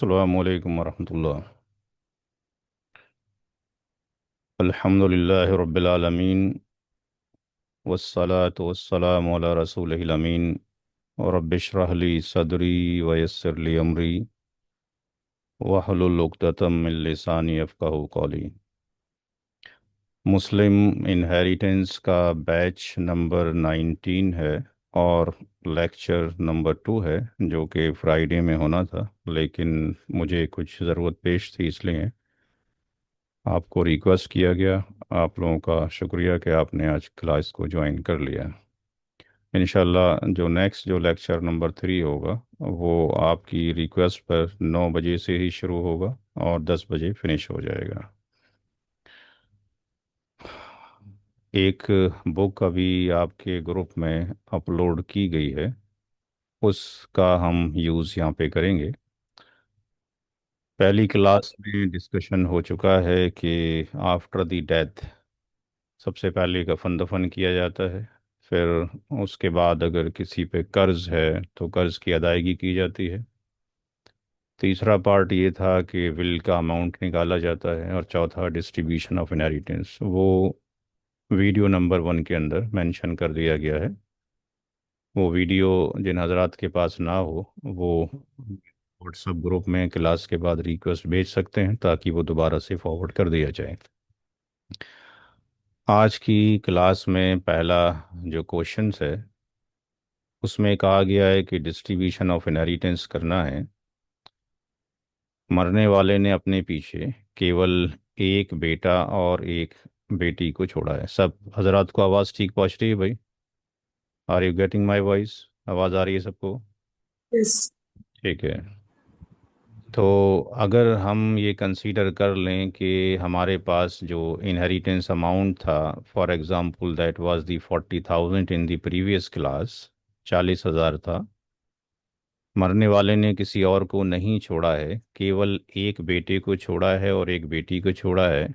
अस्सलामु अलैकुम वरहमतुल्लाह। अल्हम्दुलिल्लाहि रब्बिल आलमीन वस्सलातु वस्सलामु अला रसूलिहिल अमीन रब्बिश रह ली सदरी वयस्सिर ली अमरी वहलुल उक़दतम मिन लिसानी यफ़क़हू क़ौली। मुस्लिम इनहेरिटेंस का बैच नंबर 19 है और लेक्चर नंबर 2 है, जो कि फ्राइडे में होना था, लेकिन मुझे कुछ ज़रूरत पेश थी, इसलिए आपको रिक्वेस्ट किया गया। आप लोगों का शुक्रिया कि आपने आज क्लास को ज्वाइन कर लिया। इंशाल्लाह जो लेक्चर नंबर 3 होगा वो आपकी रिक्वेस्ट पर 9 बजे से ही शुरू होगा और 10 बजे फिनिश हो जाएगा। एक बुक अभी आपके ग्रुप में अपलोड की गई है, उसका हम यूज़ यहाँ पे करेंगे। पहली क्लास में डिस्कशन हो चुका है कि आफ्टर द डेथ सबसे पहले कफन दफन किया जाता है, फिर उसके बाद अगर किसी पे कर्ज है तो कर्ज की अदायगी की जाती है। तीसरा पार्ट ये था कि विल का अमाउंट निकाला जाता है, और चौथा डिस्ट्रीब्यूशन ऑफ इनहेरिटेंस, वो वीडियो नंबर 1 के अंदर मेंशन कर दिया गया है। वो वीडियो जिन हजरात के पास ना हो वो व्हाट्सएप ग्रुप में क्लास के बाद रिक्वेस्ट भेज सकते हैं, ताकि वो दोबारा से फॉरवर्ड कर दिया जाए। आज की क्लास में पहला जो क्वेश्चंस है उसमें कहा गया है कि डिस्ट्रीब्यूशन ऑफ इनहेरिटेंस करना है। मरने वाले ने अपने पीछे केवल एक बेटा और एक बेटी को छोड़ा है। सब हजरात को आवाज़ ठीक पहुंच रही है भाई? Are you getting my voice? आवाज़ आ रही है सबको? Yes. ठीक है। तो अगर हम ये कंसीडर कर लें कि हमारे पास जो इनहेरिटेंस अमाउंट था, for example that was the 40,000 in the previous class, 40,000 था। मरने वाले ने किसी और को नहीं छोड़ा है, केवल एक बेटे को छोड़ा है और एक बेटी को छोड़ा है।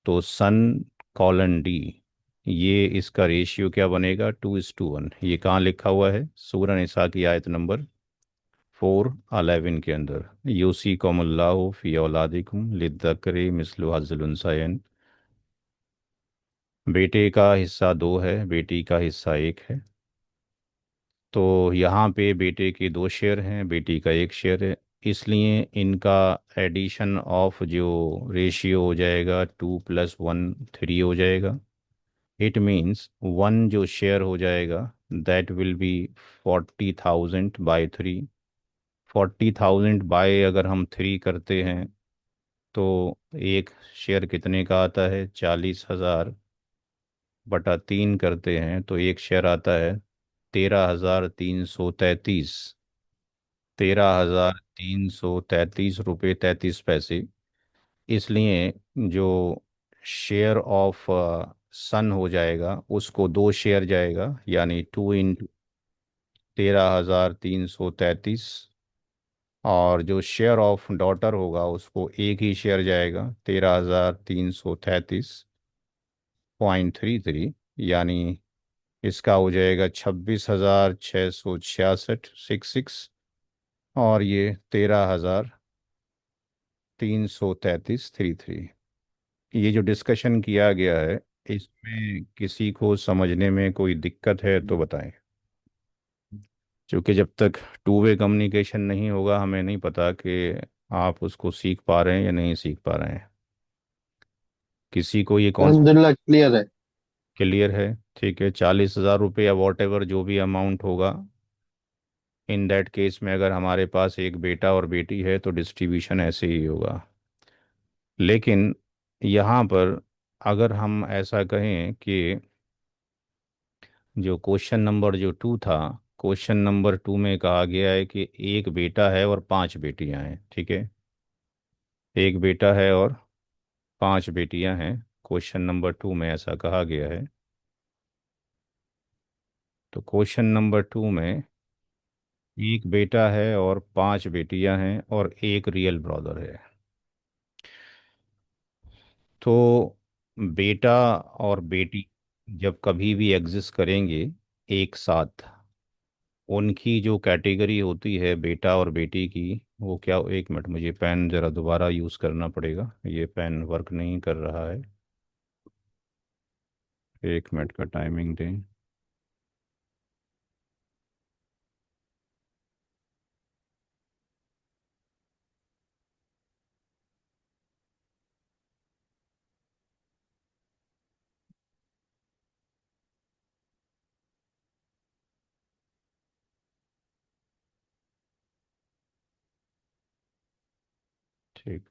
तो सन कॉलन डी, ये इसका रेशियो क्या बनेगा? 2:1। ये कहाँ लिखा हुआ है? सूरह निसा की आयत नंबर 4:11 के अंदर, यूसी कौमुल्लाहु फी औलादिकुम लिद्दकरी मिस्लु हज़्ज़िल उन्सयैन। बेटे का हिस्सा 2 है, बेटी का हिस्सा 1 है। तो यहाँ पे बेटे के 2 शेयर हैं, बेटी का 1 शेयर है, इसलिए इनका एडिशन ऑफ जो रेशियो हो जाएगा 2 + 1 3 हो जाएगा। इट मीन्स 1 जो शेयर हो जाएगा दैट विल बी 40,000/3। 40,000 बाय अगर हम 3 करते हैं तो एक शेयर कितने का आता है? 40,000/3 करते हैं तो एक शेयर आता है 13,333। 13,333 रुपये 33 पैसे। इसलिए जो शेयर ऑफ सन हो जाएगा उसको 2 शेयर जाएगा, यानी 2 × 13,333। और जो शेयर ऑफ डॉटर होगा उसको एक ही शेयर जाएगा, 13,333.33, यानी इसका हो जाएगा 26,666 और ये 13,333.33। ये जो डिस्कशन किया गया है, इसमें किसी को समझने में कोई दिक्कत है तो बताएं। क्योंकि जब तक टू वे कम्युनिकेशन नहीं होगा हमें नहीं पता कि आप उसको सीख पा रहे हैं या नहीं सीख पा रहे हैं। किसी को ये कौन अल्हम्दुलिल्लाह क्लियर है। क्लियर है? ठीक है। 40,000 रुपये या वॉट एवर जो भी अमाउंट होगा, इन दैट केस में अगर हमारे पास एक बेटा और बेटी है तो डिस्ट्रीब्यूशन ऐसे ही होगा। लेकिन यहाँ पर अगर हम ऐसा कहें कि जो क्वेश्चन नंबर जो 2 था, क्वेश्चन नंबर 2 में कहा गया है कि एक बेटा है और 5 बेटियां हैं। ठीक है, एक बेटा है और 5 बेटियां हैं, क्वेश्चन नंबर 2 में ऐसा कहा गया है। तो क्वेश्चन नंबर 2 में एक बेटा है और 5 बेटियां हैं और एक रियल ब्रदर है। तो बेटा और बेटी जब कभी भी एग्जिस्ट करेंगे एक साथ, उनकी जो कैटेगरी होती है बेटा और बेटी की, वो क्या, एक मिनट मुझे पेन ज़रा दोबारा यूज़ करना पड़ेगा, ये पेन वर्क नहीं कर रहा है। एक मिनट का टाइमिंग दें। ठीक।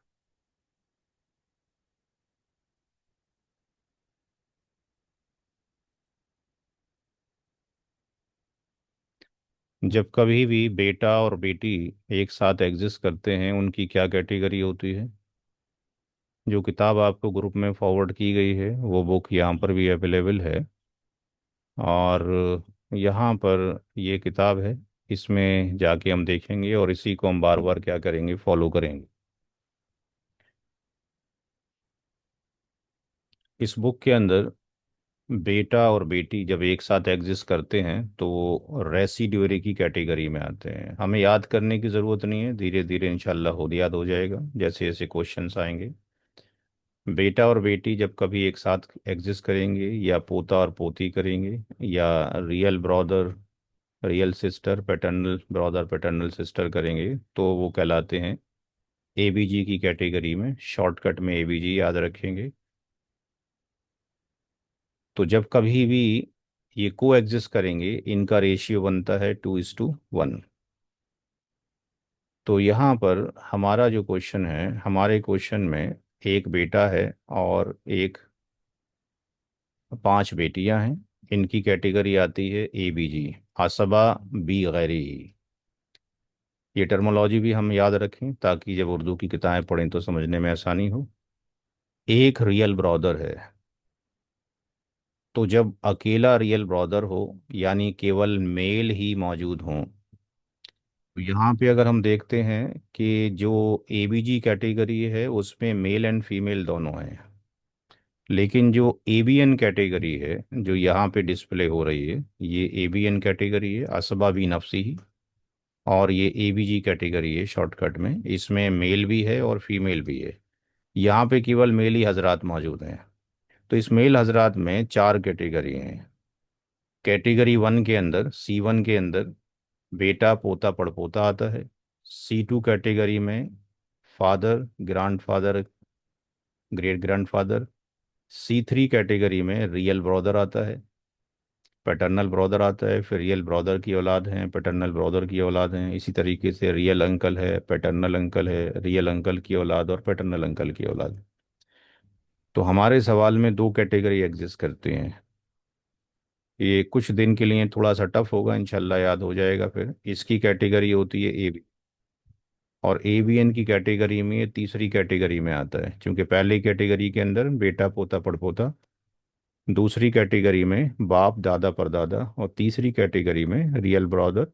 जब कभी भी बेटा और बेटी एक साथ एग्जिस्ट करते हैं, उनकी क्या कैटेगरी होती है? जो किताब आपको ग्रुप में फॉरवर्ड की गई है वो बुक यहाँ पर भी अवेलेबल है, और यहाँ पर ये किताब है, इसमें जाके हम देखेंगे और इसी को हम बार बार क्या करेंगे, फॉलो करेंगे। इस बुक के अंदर बेटा और बेटी जब एक साथ एग्जिस्ट करते हैं तो रेसिड्यूअरी की कैटेगरी में आते हैं। हमें याद करने की ज़रूरत नहीं है, धीरे धीरे इंशाल्लाह खुद याद हो जाएगा जैसे जैसे क्वेश्चंस आएंगे। बेटा और बेटी जब कभी एक साथ एग्जिस्ट करेंगे, या पोता और पोती करेंगे, या real brother real sister, paternal brother paternal sister करेंगे, तो वो कहलाते हैं एबीजी की कैटेगरी में। शॉर्टकट में एबीजी याद रखेंगे। तो जब कभी भी ये को एग्जिस्ट करेंगे, इनका रेशियो बनता है 2:1। तो यहाँ पर हमारा जो क्वेश्चन है, हमारे क्वेश्चन में एक बेटा है और एक 5 बेटियां हैं। इनकी कैटेगरी आती है ए बी जी, असबा बी गैरी। ये टर्मोलॉजी भी हम याद रखें ताकि जब उर्दू की किताबें पढ़ें तो समझने में आसानी हो। एक रियल ब्रदर है। तो जब अकेला रियल ब्रदर हो, यानी केवल मेल ही मौजूद हों, तो यहाँ पे अगर हम देखते हैं कि जो एबीजी कैटेगरी है उसमें मेल एंड फीमेल दोनों हैं, लेकिन जो एबीएन कैटेगरी है जो यहाँ पे डिस्प्ले हो रही है, ये एबीएन कैटेगरी है, असबा भी नफसी ही। और ये एबीजी कैटेगरी है शॉर्टकट में, इसमें मेल भी है और फीमेल भी है। यहाँ पे केवल मेल ही हजरात मौजूद हैं। तो इस मेल हजरात में 4 कैटेगरी हैं। कैटेगरी 1 के अंदर, C1 के अंदर बेटा पोता पड़पोता आता है। C2 कैटेगरी में father, grandfather, great grandfather. C3 category में रियल ब्रदर आता है, पैटर्नल ब्रदर आता है, फिर रियल ब्रदर की औलाद हैं, पैटर्नल ब्रदर की औलाद हैं। इसी तरीके से रियल अंकल है, पैटर्नल अंकल है, रियल अंकल की औलाद और पैटर्नल अंकल की औलाद। तो हमारे सवाल में 2 कैटेगरी एग्जिस्ट करते हैं। ये कुछ दिन के लिए थोड़ा सा टफ होगा, इंशाल्लाह याद हो जाएगा। फिर इसकी कैटेगरी होती है ए, और एवीएन की कैटेगरी में ये तीसरी कैटेगरी में आता है, क्योंकि पहली कैटेगरी के अंदर बेटा पोता पड़पोता, दूसरी कैटेगरी में बाप दादा परदादा, और तीसरी कैटेगरी में रियल ब्रदर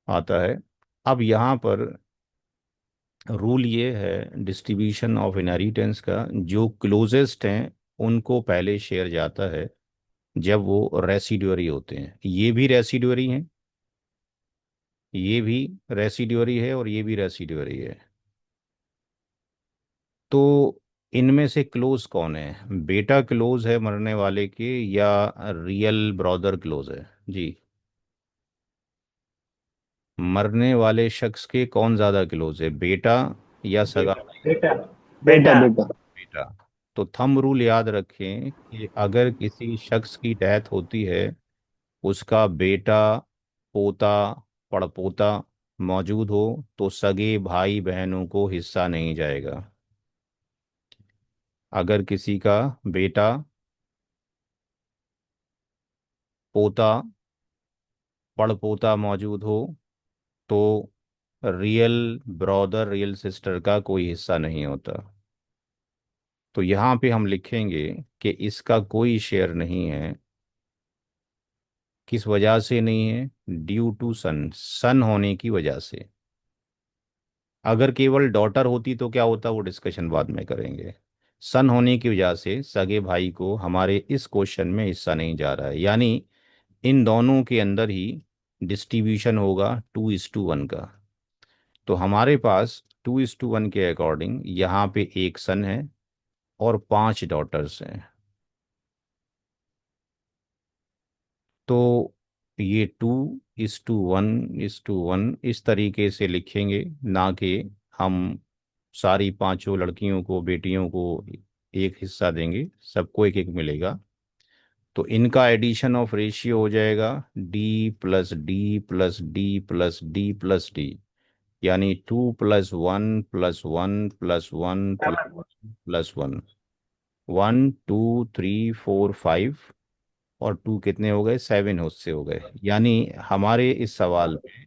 आता है। अब यहाँ पर रूल ये है डिस्ट्रीब्यूशन ऑफ इनहेरिटेंस का, जो क्लोजेस्ट हैं उनको पहले शेयर जाता है जब वो रेसिड्यूअरी होते हैं। ये भी रेसिड्यूअरी हैं, ये भी रेसिड्यूअरी है, और ये भी रेसिड्यूअरी है। तो इनमें से क्लोज कौन है? बेटा क्लोज है मरने वाले के, या रियल ब्रदर क्लोज है? जी, मरने वाले शख्स के कौन ज़्यादा क्लोज है, बेटा या सगा भाई? बेटा। बेटा बेटा। बेटा। बेटा। तो थंब रूल याद रखें कि अगर किसी शख्स की डेथ होती है, उसका बेटा, पोता, पड़पोता मौजूद हो, तो सगे भाई बहनों को हिस्सा नहीं जाएगा। अगर किसी का बेटा, पोता, पड़पोता मौजूद हो, तो रियल ब्रदर रियल सिस्टर का कोई हिस्सा नहीं होता। तो यहाँ पे हम लिखेंगे कि इसका कोई शेयर नहीं है। किस वजह से नहीं है? ड्यू टू सन, सन होने की वजह से। अगर केवल डॉटर होती तो क्या होता, वो डिस्कशन बाद में करेंगे। सन होने की वजह से सगे भाई को हमारे इस क्वेश्चन में हिस्सा नहीं जा रहा है, यानी इन दोनों के अंदर ही डिस्ट्रीब्यूशन होगा 2:1 का। तो हमारे पास 2:1 के अकॉर्डिंग यहाँ पे एक सन है और 5 डॉटर्स हैं। तो ये 2:1:1 इस तरीके से लिखेंगे, ना कि हम सारी 5 लड़कियों को, बेटियों को एक हिस्सा देंगे, सबको एक एक मिलेगा। तो इनका एडिशन ऑफ रेशियो हो जाएगा D+D+D+D+D, यानी 2+1+1+1+1, 1 2 3 4 5, और 2 कितने हो गए, 7 उससे हो गए। यानी हमारे इस सवाल में,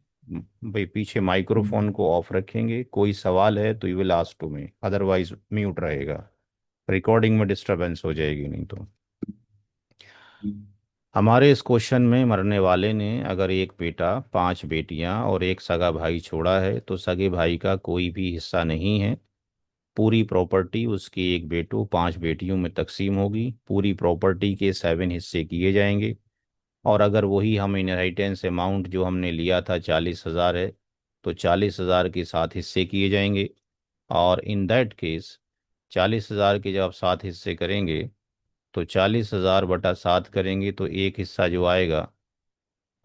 भाई पीछे माइक्रोफोन को ऑफ रखेंगे, कोई सवाल है तो you will ask to me, otherwise mute रहेगा, रिकॉर्डिंग में डिस्टरबेंस हो जाएगी नहीं तो। हमारे इस क्वेश्चन में मरने वाले ने अगर एक बेटा, 5 बेटियां और एक सगा भाई छोड़ा है, तो सगे भाई का कोई भी हिस्सा नहीं है। पूरी प्रॉपर्टी उसके एक बेटों, 5 बेटियों में तकसीम होगी। पूरी प्रॉपर्टी के 7 हिस्से किए जाएंगे। और अगर वही हम इनहेरिटेंस अमाउंट जो हमने लिया था 40,000 है, तो 40,000 के 7 हिस्से किए जाएंगे। और इन दैट केस 40,000 के जब आप 7 हिस्से करेंगे, तो 40,000/7 करेंगे तो एक हिस्सा जो आएगा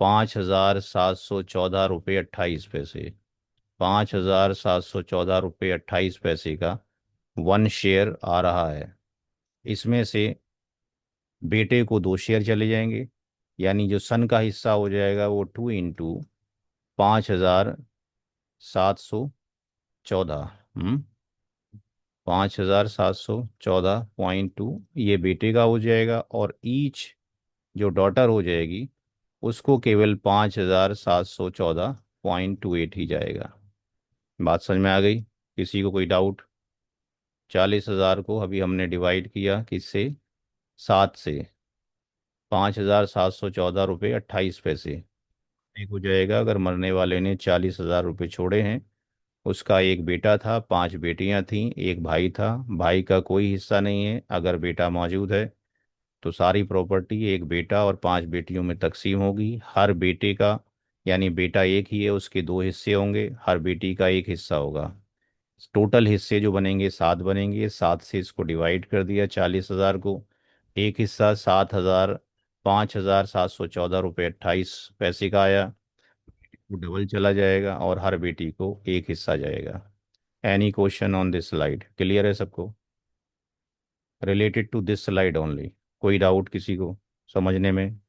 5,714 रुपये 28 पैसे। 5,714 रुपये 28 पैसे का 1 शेयर आ रहा है। इसमें से बेटे को 2 शेयर चले जाएंगे, यानी जो सन का हिस्सा हो जाएगा वो 2 × 5,714। 5,714.2 ये बेटे का हो जाएगा, और ईच जो डॉटर हो जाएगी उसको केवल 5,714.28 ही जाएगा। बात समझ में आ गई? किसी को कोई डाउट? 40,000 को अभी हमने डिवाइड किया किससे, 7 से। 5,714 रुपये 28 पैसे एक हो जाएगा अगर मरने वाले ने 40,000 रुपये छोड़े हैं। उसका एक बेटा था, 5 बेटियां थीं, एक भाई था। भाई का कोई हिस्सा नहीं है। अगर बेटा मौजूद है तो सारी प्रॉपर्टी एक बेटा और 5 बेटियों में तकसीम होगी। हर बेटे का, यानी बेटा एक ही है, उसके 2 हिस्से होंगे, हर बेटी का एक हिस्सा होगा। टोटल हिस्से जो बनेंगे 7 बनेंगे। 7 से इसको डिवाइड कर दिया 40,000 को। एक हिस्सा 7,000, 5,714 रुपये 28 पैसे का आया। वो डबल चला जाएगा और हर बेटी को एक हिस्सा जाएगा। Any question on this slide? Clear है सबको? Related to this slide only. कोई डाउट किसी को समझने में?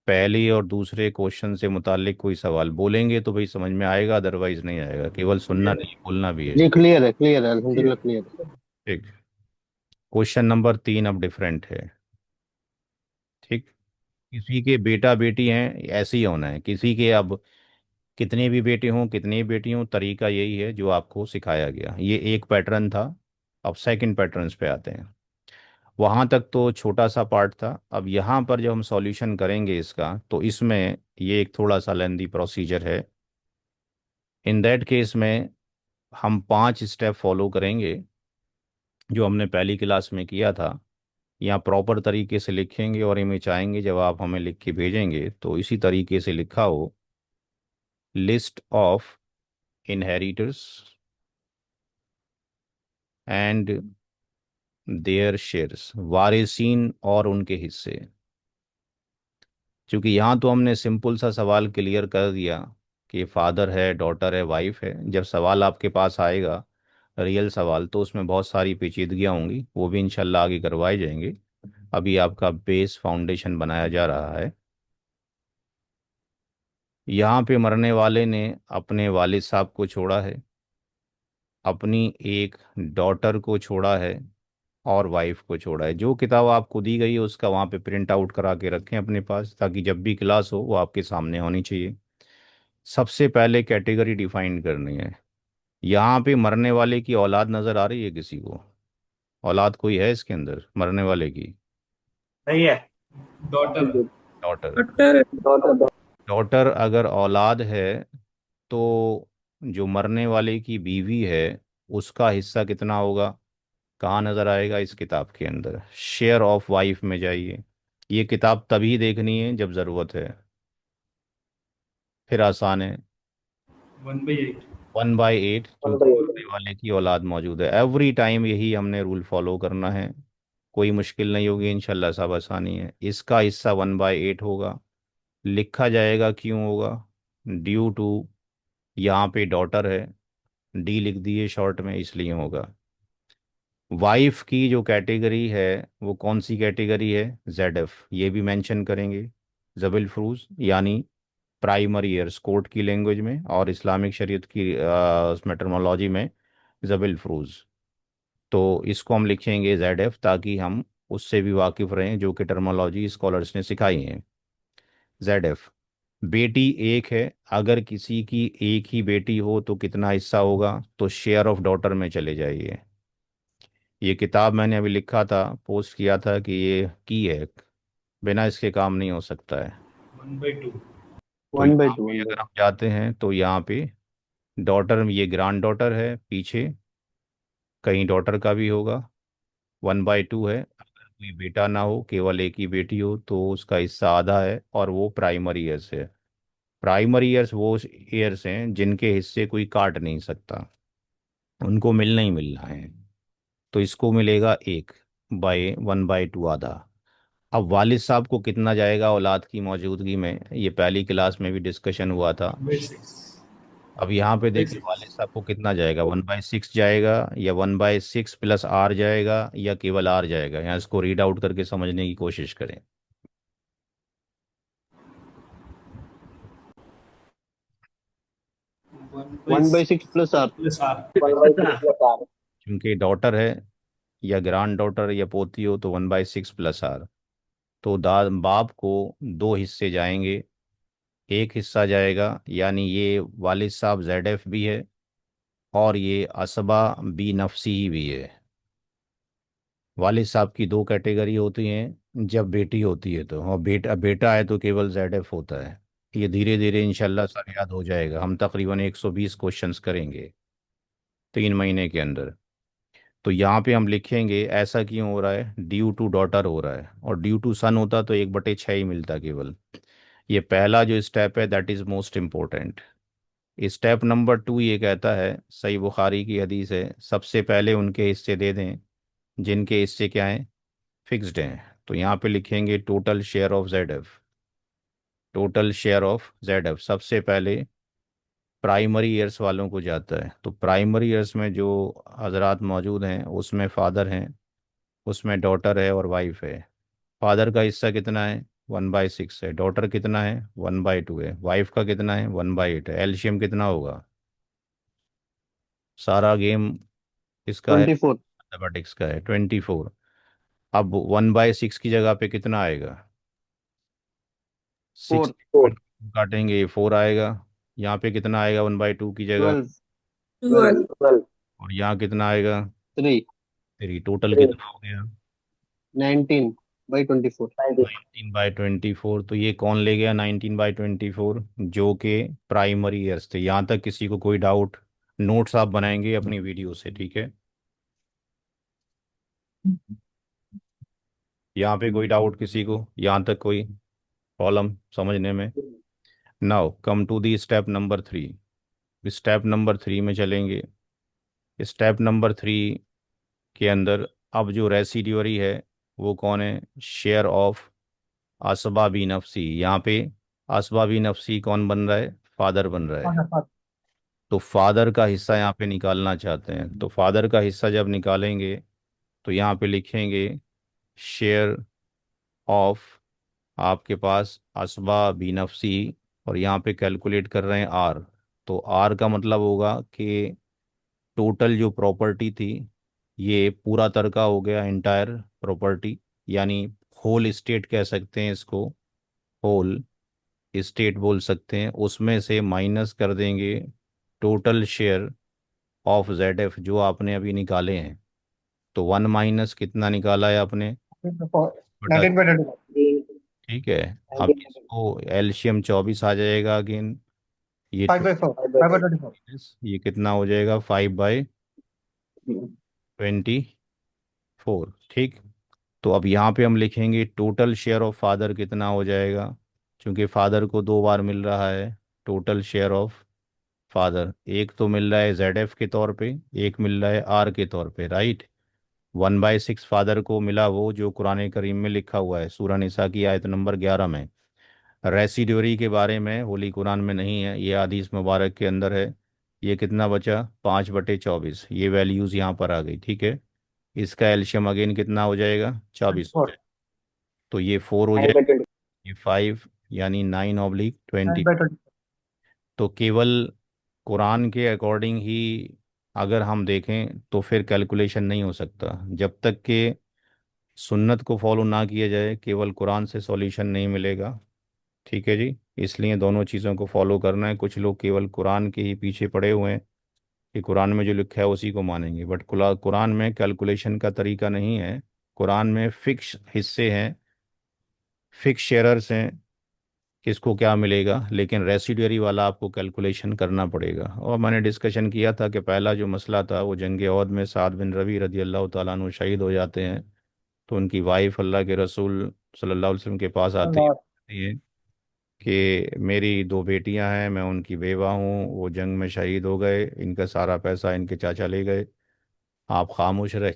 पहली और दूसरे क्वेश्चन से मुतालिक कोई सवाल बोलेंगे तो भाई समझ में आएगा, अदरवाइज नहीं आएगा। केवल सुनना नहीं, बोलना भी है। जी क्लियर है अल्हम्दुलिल्लाह क्लियर है। ठीक। क्वेश्चन नंबर 3 अब डिफरेंट है। ठीक। किसी के बेटा बेटी हैं, ऐसे ही होना है। किसी के अब कितने भी बेटे हों, कितनी भी बेटी हों, तरीका यही है जो आपको सिखाया गया। ये एक पैटर्न था। अब सेकंड पैटर्न्स पे आते हैं। वहाँ तक तो छोटा सा पार्ट था। अब यहाँ पर जब हम सॉल्यूशन करेंगे इसका, तो इसमें ये एक थोड़ा सा लेंदी प्रोसीजर है। इन दैट केस में हम 5 स्टेप फॉलो करेंगे जो हमने पहली क्लास में किया था। यहाँ प्रॉपर तरीके से लिखेंगे, और इमेज चाहेंगे जब आप हमें लिख के भेजेंगे तो इसी तरीके से लिखा हो। List of inheritors and their shares, वारिसीन और उनके हिस्से। क्योंकि यहाँ तो हमने सिंपल सा सवाल क्लियर कर दिया कि फादर है, डॉटर है, वाइफ है। जब सवाल आपके पास आएगा, रियल सवाल, तो उसमें बहुत सारी पेचीदगियाँ होंगी, वो भी इंशाल्लाह आगे करवाए जाएंगे। अभी आपका बेस फाउंडेशन बनाया जा रहा है। यहाँ पे मरने वाले ने अपने वालिद साहब को छोड़ा है, अपनी एक डॉटर को छोड़ा है, और वाइफ को छोड़ा है। जो किताब आपको दी गई है उसका वहाँ पे प्रिंट आउट करा के रखें अपने पास, ताकि जब भी क्लास हो वो आपके सामने होनी चाहिए। सबसे पहले कैटेगरी डिफाइन करनी है। यहाँ पे मरने वाले की औलाद नज़र आ रही है किसी को? औलाद कोई है इसके अंदर मरने वाले की? सही है। डॉटर। डॉटर। डॉक्टर। डॉटर अगर औलाद है, तो जो मरने वाले की बीवी है उसका हिस्सा कितना होगा? कहाँ नज़र आएगा? इस किताब के अंदर शेयर ऑफ वाइफ में जाइए। ये किताब तभी देखनी है जब ज़रूरत है। फिर आसान है, 1/8। 1/8, क्योंकि सामने वाले की औलाद मौजूद है। एवरी टाइम यही हमने रूल फॉलो करना है, कोई मुश्किल नहीं होगी इंशाल्लाह, सब आसानी है। इसका हिस्सा 1/8 होगा। लिखा जाएगा क्यों होगा? ड्यू टू, यहाँ पे डॉटर है, डी लिख दिए शॉर्ट में, इसलिए होगा। वाइफ की जो कैटेगरी है वो कौन सी कैटेगरी है? जेड एफ, ये भी मेंशन करेंगे। जबिल फ्रूज यानी प्राइमरी ईयर्स कोर्ट की लैंग्वेज में, और इस्लामिक शरीयत की उसमें टर्मोलॉजी में जबिल फ्रूज। तो इसको हम लिखेंगे जेड एफ, ताकि हम उससे भी वाकिफ रहें जो कि टर्मोलॉजी स्कॉलर्स ने सिखाई है। Z F. बेटी एक है, अगर किसी की एक ही बेटी हो तो कितना हिस्सा होगा? तो शेयर ऑफ डॉटर में चले जाइए। ये किताब मैंने अभी लिखा था, पोस्ट किया था कि ये की है, बिना इसके काम नहीं हो सकता है। 1/2। तो वन बाई यहाँ टू पे वन बाई अगर हम जाते हैं तो यहाँ पे डॉटर, ये ग्रांड डॉटर है, पीछे कहीं डॉटर का भी होगा। 1/2 है। अगर कोई बेटा ना हो, केवल एक ही बेटी हो, तो उसका हिस्सा आधा है, और वो प्राइमरी ईयर्स है। प्राइमरी ईयर्स वो ईयर्स हैं जिनके हिस्से कोई काट नहीं सकता, उनको मिलना ही मिलना है। तो इसको मिलेगा एक, बाय 1/2 आधा। अब वालिद साहब को कितना जाएगा औलाद की मौजूदगी में? ये पहली क्लास में भी डिस्कशन हुआ था। 1/6। अब यहाँ पे देखिए 1/6। वालिद साहब को कितना जाएगा, 1/6 जाएगा, या 1/6 प्लस आर जाएगा, या केवल आर जाएगा? यहाँ इसको रीड आउट करके समझने की कोशिश करें। One by 1/6 six plus R. Plus R. क्योंकि डॉटर है, या ग्रांड डॉटर या पोती हो, तो 1/6 प्लस आर। तो बाप को दो हिस्से जाएंगे। एक हिस्सा जाएगा, यानी ये वालिद साहब जेड एफ भी है, और ये असबा बी नफसी ही भी है। वालिद साहब की दो कैटेगरी होती हैं जब बेटी होती है तो, और बेटा बेटा है तो केवल जेड एफ होता है। ये धीरे धीरे इंशाल्लाह सब याद हो जाएगा। हम तकरीबन 120 क्वेश्चंस करेंगे 3 महीने के अंदर। तो यहाँ पे हम लिखेंगे ऐसा क्यों हो रहा है, ड्यू टू डॉटर हो रहा है, और ड्यू टू सन होता तो 1/6 ही मिलता केवल। ये पहला जो स्टेप है that is most important. Step number 2 ये कहता है, सही बुखारी की हदीस है, सबसे पहले उनके हिस्से दे दें जिनके हिस्से क्या हैं, फिक्स्ड हैं। तो यहाँ पे लिखेंगे total share of Z F. Total share of Z F सबसे पहले प्राइमरी ईयर्स वालों को जाता है। तो प्राइमरी ईयर्स में जो हजरात मौजूद हैं उसमें फादर हैं, उसमें डॉटर है और वाइफ है। फादर का हिस्सा कितना है? 1/6 है। डॉटर कितना है? 1/2 है। वाइफ का कितना है? 1/8 है। एलसीएम कितना होगा? सारा गेम इसका है, 24। मैथमेटिक्स का है, 24। अब 1/6 की जगह पे कितना आएगा? 6 4। काटेंगे, 4 आएगा। यहाँ पे कितना आएगा 1/2 की जगह? 12। 12। और यहाँ कितना आएगा? 3। तेरी टोटल कितना हो गया? 19/24। 19/24। तो ये कौन ले गया 19/24? जो कि प्राइमरी ईयर्स थे। यहाँ तक किसी को कोई डाउट? नोट्स आप बनाएंगे अपनी वीडियो से, ठीक है? यहाँ पे कोई डाउट किसी को, यहाँ तक कोई प्रॉब्लम समझने में? Now come to the step number 3। Step number 3 में चलेंगे। स्टेप नंबर 3 के अंदर अब जो रेसिड्यूअरी है वो कौन है? शेयर ऑफ असबाबी नफसी। यहाँ पे असबाबी नफसी कौन बन रहा है? फादर बन रहा है। तो फादर का हिस्सा यहाँ पे निकालना चाहते हैं। तो फादर का हिस्सा जब निकालेंगे तो यहाँ पे लिखेंगे शेयर ऑफ, आपके पास असबा बी नफसी, और यहाँ पे कैलकुलेट कर रहे हैं आर। तो आर का मतलब होगा कि टोटल जो प्रॉपर्टी थी, ये पूरा तरका हो गया, इंटायर प्रॉपर्टी, यानी होल स्टेट कह सकते हैं इसको, होल स्टेट बोल सकते हैं। उसमें से माइनस कर देंगे total share of Z F जो आपने अभी निकाले हैं। तो 1 माइनस कितना निकाला है आपने? बटा, 19/25। ठीक है। अब इसको एलसीएम 24 आ जाएगा अगेन। ये 5/4। 5/24। ये कितना हो जाएगा? 5/24। ठीक। तो अब यहाँ पे हम लिखेंगे टोटल शेयर ऑफ फादर कितना हो जाएगा, क्योंकि फादर को 2 बार मिल रहा है। Total share of father. एक तो मिल रहा है ZF के तौर पे, एक मिल रहा है R के तौर पे, राइट। 1/6 फादर को मिला, वो जो कुरान करीम में लिखा हुआ है सूरह निसा की आयत नंबर 11 में। रेसिड्यूरी के बारे में होली कुरान में नहीं है, ये हदीस मुबारक के अंदर है। ये कितना बचा? 5/24। ये वैल्यूज़ यहाँ पर आ गई, ठीक है। इसका एल्शियम अगेन कितना हो जाएगा? 24 हो 24. जाएगा। तो ये 4 हो 9 by जाएगा, 20. ये 5, यानी 9/20। 9 by 20. तो केवल कुरान के अकॉर्डिंग ही अगर हम देखें तो फिर कैलकुलेशन नहीं हो सकता। जब तक कि सुन्नत को फॉलो ना किया जाए, केवल कुरान से सॉल्यूशन नहीं मिलेगा, ठीक है जी। इसलिए दोनों चीज़ों को फॉलो करना है। कुछ लोग केवल कुरान के ही पीछे पड़े हुए हैं कि कुरान में जो लिखा है उसी को मानेंगे, बट कुरान में कैलकुलेशन का तरीका नहीं है। कुरान में फिक्स हिस्से हैं, फिक्स शेयरर्स हैं, किसको क्या मिलेगा, लेकिन रेसिडुअरी वाला आपको कैलकुलेशन करना पड़ेगा। और मैंने डिस्कशन किया था कि पहला जो मसला था वो जंग ओहद में साद बिन रबी रदी अल्लाह ताला अन्हु शहीद हो जाते हैं। तो उनकी वाइफ अल्लाह के रसूल सल्लल्लाहु अलैहि वसल्लम के पास आती Allah. है कि मेरी दो बेटियां हैं, मैं उनकी बेवा हूँ, वो जंग में शहीद हो गए, इनका सारा पैसा इनके चाचा ले गए, आप खामोश रहे।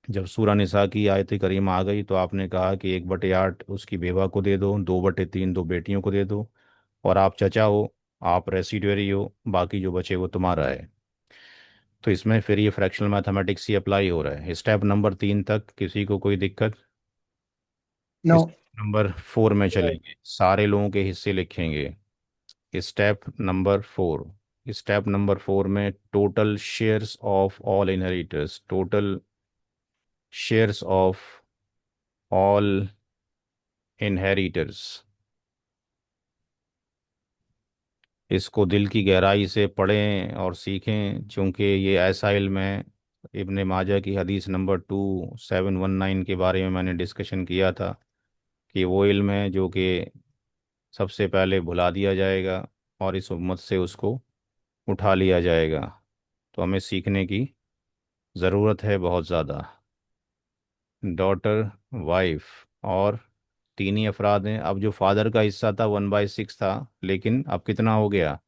जब सूरह निसा की आयत करीमा आ गई तो आपने कहा कि 1/8 उसकी बेवा को दे दो, 2/3 दो बेटियों को दे दो, और आप चचा हो, आप रेसिडुअरी हो, बाकी जो बचे वो तुम्हारा है। तो इसमें फिर ये फ्रैक्शनल मैथमेटिक्स ही अप्लाई हो रहा है। स्टेप नंबर 3 तक किसी को कोई दिक्कत? इस No. नंबर 4 में चलेंगे, सारे लोगों के हिस्से लिखेंगे। Step number 4। स्टेप नंबर 4 में total shares of all inheritors, total shares of all inheritors. इसको दिल की गहराई से पढ़ें और सीखें, क्योंकि ये ऐसा इल्म है। इब्ने माजा की हदीस नंबर 2719 के बारे में मैंने डिस्कशन किया था कि वो इल्म है जो कि सबसे पहले भुला दिया जाएगा और इस उम्मत से उसको उठा लिया जाएगा। तो हमें सीखने की ज़रूरत है बहुत ज़्यादा। डॉटर, वाइफ और तीन ही अफराद हैं। अब जो फादर का हिस्सा था 1/6 था, लेकिन अब कितना हो गया?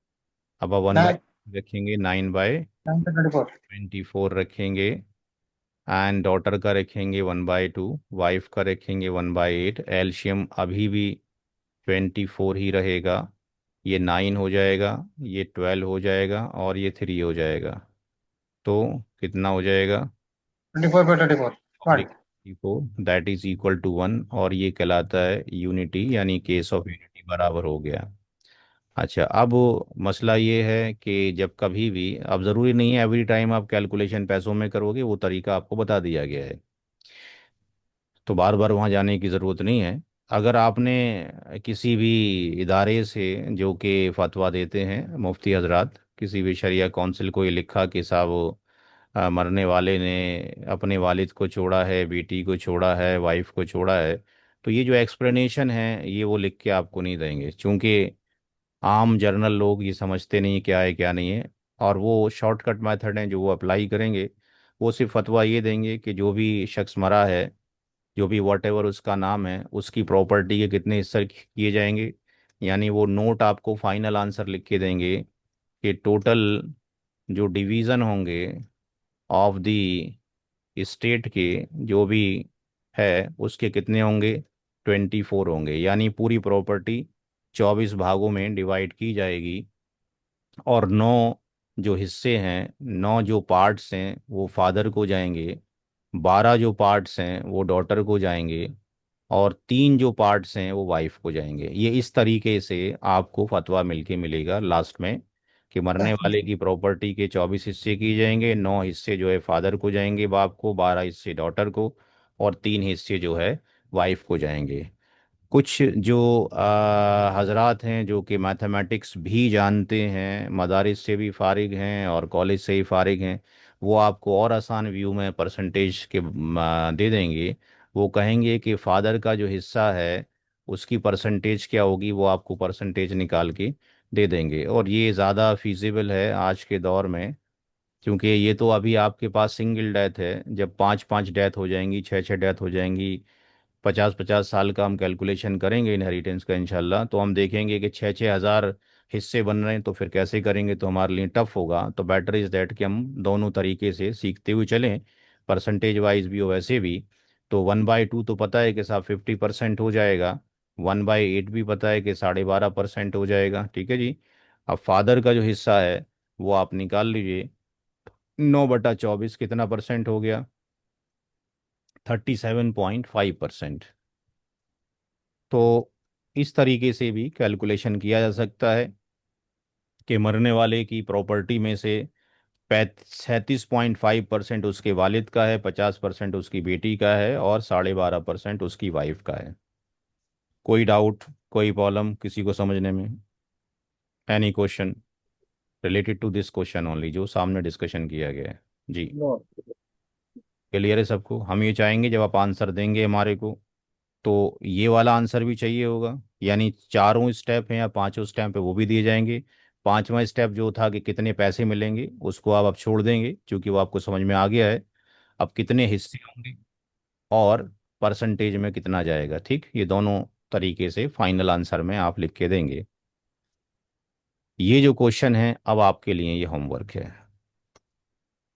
अब 1/, 9. रखेंगे 9 by 24. 9/24 रखेंगे। एंड डॉटर का रखेंगे 1/2, वाइफ का रखेंगे 1/8। एल्शियम अभी भी 24 ही रहेगा। ये 9 हो जाएगा, ये 12 हो जाएगा, और ये 3 हो जाएगा। तो कितना हो जाएगा? 24 by 24. Oblique 1. 4, that is equal to 1, और ये कहलाता है यूनिटी, यानी केस ऑफ यूनिटी बराबर हो गया। अच्छा, अब मसला ये है कि जब कभी भी, अब ज़रूरी नहीं है एवरी टाइम आप कैलकुलेशन पैसों में करोगे, वो तरीका आपको बता दिया गया है, तो बार बार वहाँ जाने की ज़रूरत नहीं है। अगर आपने किसी भी इदारे से जो कि फतवा देते हैं, मुफ्ती हजरात, किसी भी शरिया काउंसिल को ये लिखा कि साहब मरने वाले ने अपने वालिद को छोड़ा है, बेटी को छोड़ा है, वाइफ को छोड़ा है, तो ये जो एक्सप्लेनेशन है ये वो लिख के आपको नहीं देंगे, क्योंकि आम जर्नल लोग ये समझते नहीं क्या है क्या नहीं है। और वो शॉर्टकट मेथड हैं जो वो अप्लाई करेंगे। वो सिर्फ फतवा ये देंगे कि जो भी शख्स मरा है, जो भी वॉट एवर उसका नाम है, उसकी प्रॉपर्टी के कितने हिस्से किए जाएंगे, यानी वो नोट आपको फाइनल आंसर लिख के देंगे कि टोटल जो डिवीज़न होंगे ऑफ दी स्टेट के, जो भी है उसके कितने होंगे? 24 होंगे, यानी पूरी प्रॉपर्टी 24 भागों में डिवाइड की जाएगी। और 9 जो हिस्से हैं, 9 जो पार्ट्स हैं वो फादर को जाएंगे, 12 जो पार्ट्स हैं वो डॉटर को जाएंगे, और 3 जो पार्ट्स हैं वो वाइफ को जाएंगे। ये इस तरीके से आपको फतवा मिलके मिलेगा लास्ट में कि मरने वाले की प्रॉपर्टी के 24 हिस्से किए जाएंगे, 9 हिस्से जो है फादर को जाएंगे बाप को, 12 हिस्से डॉटर को, और 3 हिस्से जो है वाइफ को जाएंगे। कुछ जो हजरात हैं जो कि मैथमेटिक्स भी जानते हैं, मदारिस से भी फारिग हैं और कॉलेज से ही फारिग हैं, वो आपको और आसान व्यू में परसेंटेज के दे देंगे। वो कहेंगे कि फादर का जो हिस्सा है उसकी परसेंटेज क्या होगी, वो आपको परसेंटेज निकाल के दे देंगे। और ये ज़्यादा फीजिबल है आज के दौर में, क्योंकि ये तो अभी आपके पास सिंगल डेथ है। जब 5-5 डेथ हो जाएंगी, 6-6 डेथ हो जाएंगी, 50-50 साल का हम कैलकुलेशन करेंगे इनहेरिटेंस का इंशाल्लाह, तो हम देखेंगे कि 6-6 हज़ार हिस्से बन रहे हैं तो फिर कैसे करेंगे, तो हमारे लिए टफ होगा। तो बेटर इज़ दैट कि हम दोनों तरीके से सीखते हुए चलें, परसेंटेज वाइज भी हो वैसे भी। तो 1/2 तो पता है कि साहब 50% हो जाएगा, 1/8 भी पता है कि 12.5% हो जाएगा, ठीक है जी। अब फादर का जो हिस्सा है वो आप निकाल लीजिए, 9/24 कितना परसेंट हो गया, 37.5%। तो इस तरीके से भी कैलकुलेशन किया जा सकता है कि मरने वाले की प्रॉपर्टी में से 37.5% उसके वालिद का है, 50% उसकी बेटी का है और 12.5% उसकी वाइफ का है। कोई डाउट, कोई प्रॉब्लम किसी को समझने में? Any question related to this question only जो सामने डिस्कशन किया गया है? जी, No. क्लियर है सबको? हम ये चाहेंगे जब आप आंसर देंगे हमारे को, तो ये वाला आंसर भी चाहिए होगा, यानी चारों स्टेप हैं या पांचों स्टेप है वो भी दिए जाएंगे। पांचवा स्टेप जो था कि कितने पैसे मिलेंगे उसको आप अब छोड़ देंगे क्योंकि वो आपको समझ में आ गया है। अब कितने हिस्से होंगे और परसेंटेज में कितना जाएगा, ठीक, ये दोनों तरीके से फाइनल आंसर में आप लिख के देंगे। ये जो क्वेश्चन है अब आपके लिए ये होमवर्क है,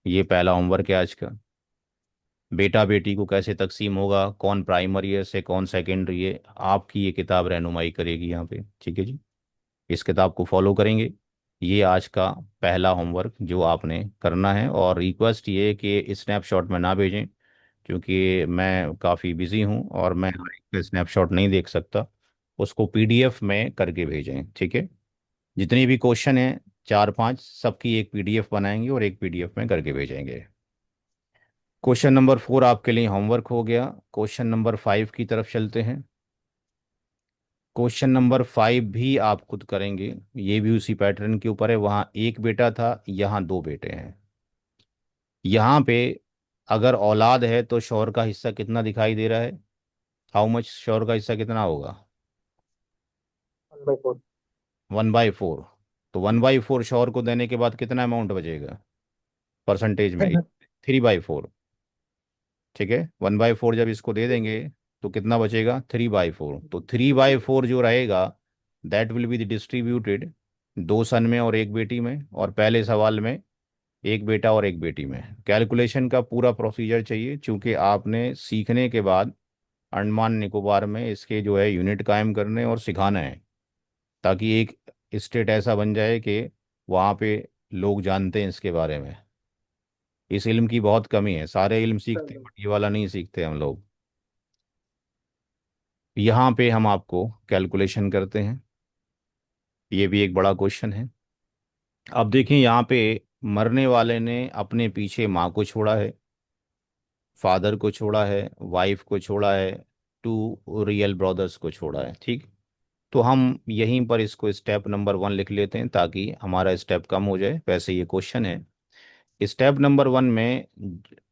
ये पहला होमवर्क है आज का। बेटा बेटी को कैसे तकसीम होगा, कौन प्राइमरी है से कौन सेकेंडरी है, आपकी ये किताब रहनुमाई करेगी यहाँ पे, ठीक है जी। इस किताब को फॉलो करेंगे, ये आज का पहला होमवर्क जो आपने करना है। और रिक्वेस्ट ये है कि स्नैपशॉट में ना भेजें क्योंकि मैं काफ़ी बिजी हूँ और मैं हर एक स्नैपशॉट नहीं देख सकता, उसको पीडीएफ में करके भेजें, ठीक है। जितने भी क्वेश्चन हैं 4-5 सबकी एक पीडीएफ बनाएंगे और एक पीडीएफ में करके भेजेंगे। क्वेश्चन नंबर 4 आपके लिए होमवर्क हो गया। क्वेश्चन नंबर 5 की तरफ चलते हैं। क्वेश्चन नंबर 5 भी आप खुद करेंगे, ये भी उसी पैटर्न के ऊपर है। वहाँ एक बेटा था, यहाँ दो बेटे हैं। यहाँ पे अगर औलाद है तो शौहर का हिस्सा कितना दिखाई दे रहा है, हाउ मच, शौहर का हिस्सा कितना होगा? 1/4. 1/4। तो 1/4 शौहर को देने के बाद कितना अमाउंट बचेगा परसेंटेज में? 3/4, ठीक है। 1/4 जब इसको दे देंगे तो कितना बचेगा? 3/4। तो 3/4 जो रहेगा दैट विल बी डिस्ट्रीब्यूटेड दो सन में और एक बेटी में, और पहले सवाल में एक बेटा और एक बेटी में। कैलकुलेशन का पूरा प्रोसीजर चाहिए क्योंकि आपने सीखने के बाद अंडमान निकोबार में इसके जो है यूनिट कायम करने और सिखाना है, ताकि एक स्टेट ऐसा बन जाए कि वहाँ पे लोग जानते हैं इसके बारे में। इस इल्म की बहुत कमी है, सारे इल्म सीखते हैं बट ये वाला नहीं सीखते हम लोग। यहाँ पे हम आपको कैलकुलेशन करते हैं, ये भी एक बड़ा क्वेश्चन है। अब देखिए यहाँ पे मरने वाले ने अपने पीछे माँ को छोड़ा है, फादर को छोड़ा है, वाइफ को छोड़ा है, टू रियल ब्रदर्स को छोड़ा है, ठीक। तो हम यहीं पर इसको स्टेप नंबर 1 लिख लेते हैं ताकि हमारा स्टेप कम हो जाए। वैसे ये क्वेश्चन है, स्टेप नंबर 1 में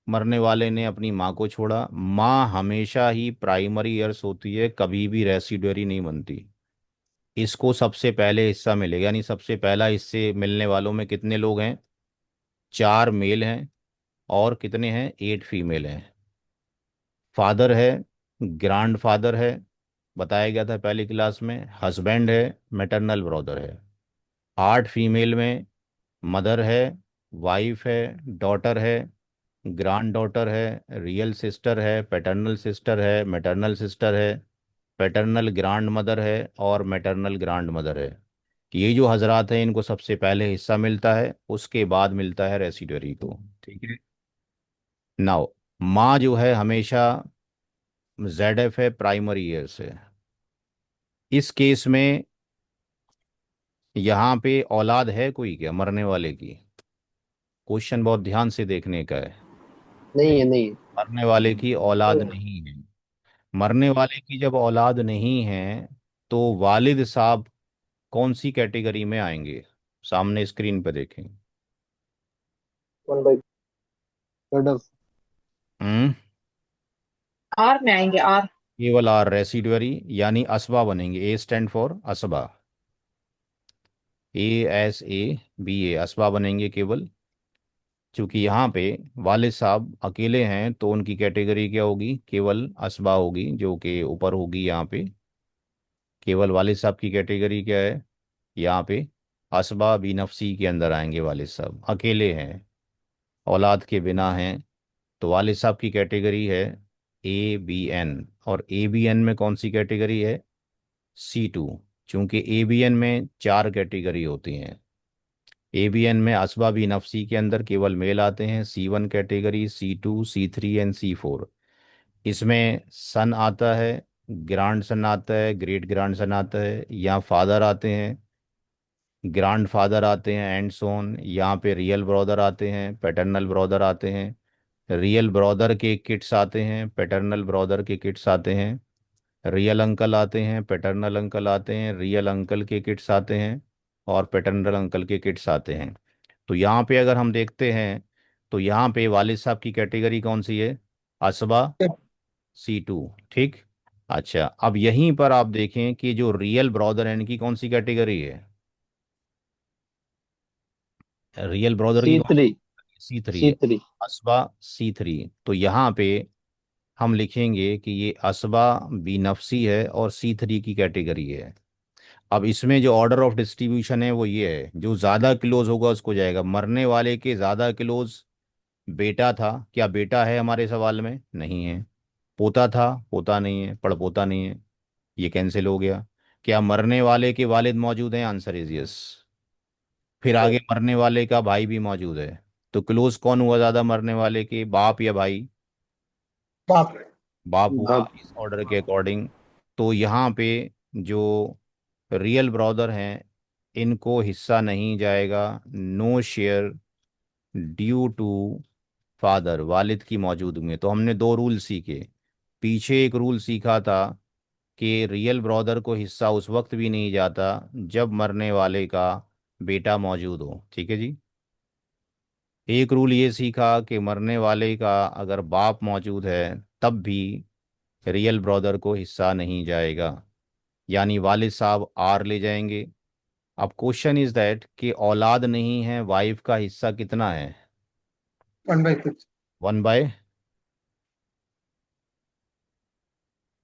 मरने वाले ने अपनी माँ को छोड़ा। माँ हमेशा ही प्राइमरी ईयर्स होती है, कभी भी रेसिडुअरी नहीं बनती। इसको सबसे पहले हिस्सा मिलेगा, यानी सबसे पहला हिस्से मिलने वालों में कितने लोग हैं? 4 मेल हैं और कितने हैं? 8 फीमेल हैं। फादर है, ग्रैंड फादर है, बताया गया था पहली क्लास में, हस्बैंड है, मैटरनल ब्रदर है। 8 फीमेल में मदर है, वाइफ है, डॉटर है, ग्रैंड डॉटर है, रियल सिस्टर है, पैटर्नल सिस्टर है, मैटरनल सिस्टर है, पैटर्नल ग्रैंड मदर है और मैटरनल ग्रैंड मदर है। ये जो हजरात हैं इनको सबसे पहले हिस्सा मिलता है, उसके बाद मिलता है रेसिडुअरी को, ठीक है। नाउ माँ जो है हमेशा ZF है, प्राइमरी ईयर से। इस केस में यहाँ पे औलाद है कोई क्या मरने वाले की? क्वेश्चन बहुत ध्यान से देखने का है। नहीं है, नहीं है. मरने वाले की औलाद नहीं है। मरने वाले की जब औलाद नहीं है तो वालिद साहब कौन सी कैटेगरी में आएंगे? सामने स्क्रीन पे देखें। 1/3. हम्म, आर में आएंगे, आर। केवल आर, रेसिडुअरी यानी असबा बनेंगे। ए स्टैंड फॉर असबा, ASABA, असबा बनेंगे केवल। क्योंकि यहाँ पे वालिद साहब अकेले हैं तो उनकी कैटेगरी क्या होगी? केवल असबा होगी, जो कि ऊपर होगी यहाँ पे। केवल वालिद साहब की कैटेगरी क्या है? यहाँ पे असबा बिनफ्सी के अंदर आएंगे वालिद साहब, अकेले हैं, औलाद के बिना हैं। तो वालिद साहब की कैटेगरी है ABN, और ABN में कौन सी कैटेगरी है? C2। चूंकि ABN में 4 कैटेगरी होती हैं। ABN में असबा बिनफ्सी के अंदर केवल मेल आते हैं, C1 category, C2, C3 and C4। इसमें सन आता है, ग्रांड सन आता है, ग्रेट ग्रांड सन आता है, या फादर आते हैं, ग्रांड फादर आते हैं, एंड सोन। यहाँ पे रियल ब्रदर आते हैं, पैटर्नल ब्रदर आते हैं, रियल ब्रदर के किड्स आते हैं, पैटर्नल ब्रदर के किड्स आते हैं, रियल अंकल आते हैं, पैटर्नल अंकल आते हैं, रियल अंकल के किड्स आते हैं, और पैटर्नल अंकल के किड्स आते हैं। तो यहाँ पे अगर हम देखते हैं तो यहाँ पे वालिद साहब की कैटेगरी कौन सी है? असबा, C2। ठीक। अच्छा, अब यहीं पर आप देखें कि जो रियल ब्रदर है इनकी कौन सी कैटेगरी है? रियल ब्रदर की सी कौन थ्री सी? C3 सी है। थ्री असबा C3। तो यहाँ पे हम लिखेंगे कि ये असबा बिनफ्सी है और C3 की कैटेगरी है। अब इसमें जो ऑर्डर ऑफ डिस्ट्रीब्यूशन है वो ये है, जो ज़्यादा क्लोज होगा उसको जाएगा। मरने वाले के ज़्यादा क्लोज बेटा था, क्या बेटा है हमारे सवाल में? नहीं है। पोता था, पोता नहीं है, पड़पोता नहीं है, ये कैंसिल हो गया। क्या मरने वाले के वालिद मौजूद हैं? Answer is yes. फिर आगे मरने वाले का भाई भी मौजूद है। तो क्लोज कौन हुआ ज़्यादा मरने वाले के, बाप या भाई? बाप। बाप हुआ भाग इस ऑर्डर के अकॉर्डिंग। तो यहाँ पे जो रियल ब्रदर हैं इनको हिस्सा नहीं जाएगा, no share due to father, वालिद की मौजूदगी में। तो हमने 2 रूल सीखे। पीछे एक रूल सीखा था कि रियल ब्रदर को हिस्सा उस वक्त भी नहीं जाता जब मरने वाले का बेटा मौजूद हो। ठीक है जी। एक रूल ये सीखा कि मरने वाले का अगर बाप मौजूद है तब भी रियल ब्रदर को हिस्सा नहीं जाएगा, यानी वालिद साहब आर ले जाएंगे। अब क्वेश्चन इज दैट कि औलाद नहीं है, वाइफ का हिस्सा कितना है? 1/6। 1/,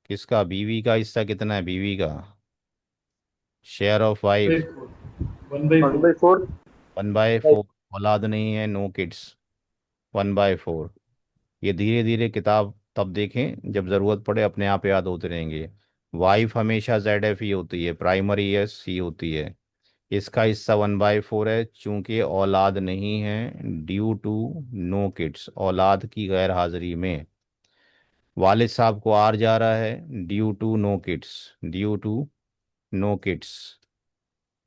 किसका? बीवी का हिस्सा कितना है? बीवी का शेयर ऑफ वाइफ 1/4। 1/4। 1/4। 1/4। औलाद नहीं है, नो किड्स, 1/4। ये धीरे धीरे किताब तब देखें जब ज़रूरत पड़े, अपने आप याद होते रहेंगे। वाइफ हमेशा ZF ही होती है, प्राइमरी एस ही होती है। इसका हिस्सा 1/4 है, चूंकि औलाद नहीं है, ड्यू टू नो किड्स, औलाद की गैर हाजिरी में। वालिद साहब को आर जा रहा है, due to no kids, due to no kids,